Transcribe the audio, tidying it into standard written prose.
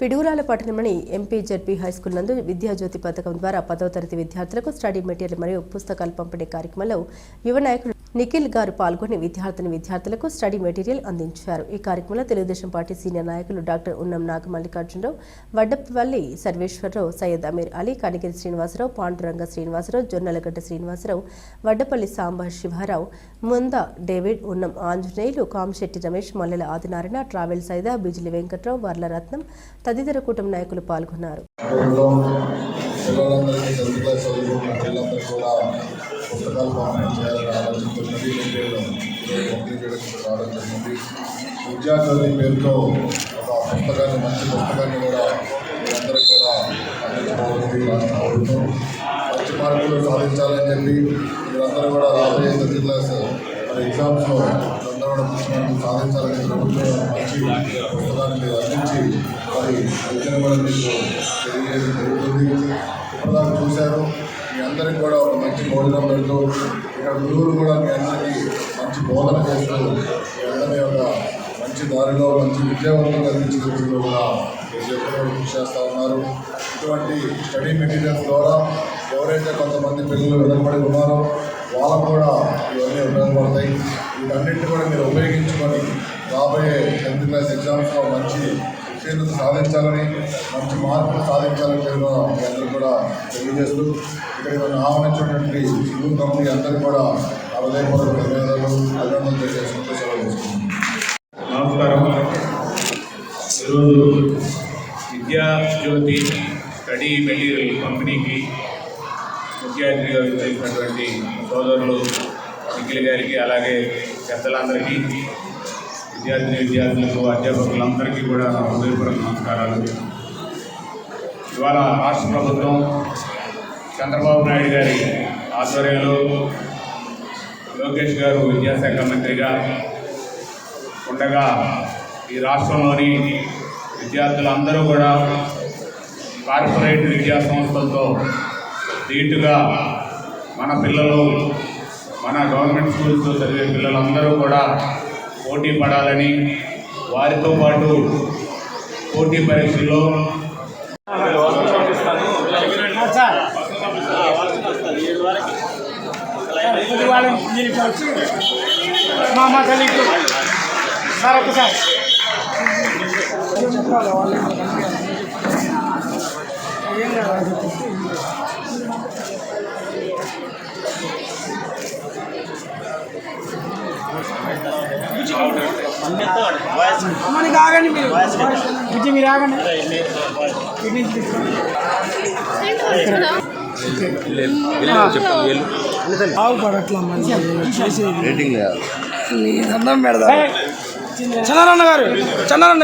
పిడుగురాల పట్టణంలోని MP ZP high school నందు విద్యాజ్యోతి పథకం ద్వారా 10వ తరగతి విద్యార్థులకు స్టడీ మెటీరియల్ మరియు పుస్తకాలు పంపిణీ కార్యక్రమంలో యువ నాయకులు నిఖిల్ గారు పాల్గొని విద్యార్థులకు స్టడీ మెటీరియల్ అందించారు। ఈ కార్యక్రమంలో తెలుగుదేశం పార్టీ సీనియర్ నాయకులు డాక్టర్ ఉన్నం నాగమల్లికార్జునరావు, వడ్డపల్లి సర్వేశ్వరరావు, సయ్యద్ అమీర్ అలీ, కనిగిరి శ్రీనివాసరావు, పాండురంగ శ్రీనివాసరావు, జొన్నలగడ్డ శ్రీనివాసరావు, వడ్డపల్లి సాంబ శివరావు, ముంద డేవిడ్, ఉన్నం ఆంజనేయులు, కామశెట్టి రమేష్, మల్లెల ఆదినారాయణ, ట్రావెల్ సైదా, బిజిలి వెంకట్రావు, వర్ల రత్నం తదితర కుటుంబ నాయకులు పాల్గొన్నారు। పుస్తకాలు పంపిణీ చేయాలని ఆలోచించి రావడం జరిగింది। విద్యార్థుల పేరుతో ఒక పుస్తకాన్ని, మంచి పుస్తకాన్ని కూడా మీరందరికీ కూడా అందించబోతుంది రాష్ట్ర ప్రభుత్వం। మంచి మార్కులు సాధించాలని చెప్పి మీరందరూ కూడా రాబోయే 10th క్లాస్ ఎగ్జామ్స్లో అందరూ కూడా మంచి మార్కులు సాధించాలని ప్రభుత్వం మంచి పుస్తకాన్ని మీరు అందించి మరి విద్యను కూడా మీకు తెలియజేయడం జరుగుతుంది। ఇప్పటిదాకా చూశారు, మీ అందరికీ కూడా ఒక మంచి భోజనం పెడుతూ ఇక్కడ గురువులు కూడా మీ అందరికీ మంచి బోధన చేస్తూ మీ అందరి యొక్క మంచి దారిలో మంచి విద్యావంతులు అందించడంలో కూడా కృషి చేస్తూ ఉన్నారు। ఇటువంటి స్టడీ మెటీరియల్స్ ద్వారా ఎవరైతే కొంతమంది పిల్లలు వెనకబడి ఉన్నారో వాళ్ళకు కూడా ఇవన్నీ ఉపయోగపడతాయి। వీటన్నింటినీ కూడా మీరు ఉపయోగించుకొని రాబోయే 10th క్లాస్ ఎగ్జామ్స్లో మంచి ఉత్తీర్ణత సాధించాలని, మంచి మార్పులు సాధించాలని మీ అందరూ కూడా తెలియజేస్తూ ఇక్కడ ఆహ్వానించినటువంటి స్కూల్ కమిటీ అందరూ కూడా హృదయపూర్వక ధన్యవాదాలు, అభినందనలు తెలియజేసుకుంటూ సెలవు తీసుకుంటున్నాను। నమస్కారం। ఈరోజు విద్యాజ్యోతి స్టడీ మెటీరియల్ పంపిణీకి ముఖ్య అతిథిగా విచ్చేసినటువంటి సోదరులు నిఖిల్ గారికి, అలాగే పెద్దలందరికీ, విద్యార్థులకు, అధ్యాపకులందరికీ కూడా నా హృదయపూర్వక నమస్కారాలు। ఇవాళ రాష్ట్ర ప్రభుత్వం చంద్రబాబు నాయుడు గారి ఆధ్వర్యంలో లోకేష్ గారు విద్యాశాఖ మంత్రిగా ఉండగా ఈ రాష్ట్రంలోని విద్యార్థులందరూ కూడా కార్పొరేట్ విద్యా సంస్థలతో ధీటుగా మన పిల్లలు, మన గవర్నమెంట్ స్కూల్స్లో చదివే పిల్లలందరూ కూడా పోటీ పడాలని, వారితో పాటు పోటీ పరీక్షల్లో మనకి ఆగండి, మీరు బుజ్జి మీరు ఆగండి। బాగుపడట్లా మంచి దండం పెడతా చంద్రన్న గారు, చంద్రన్న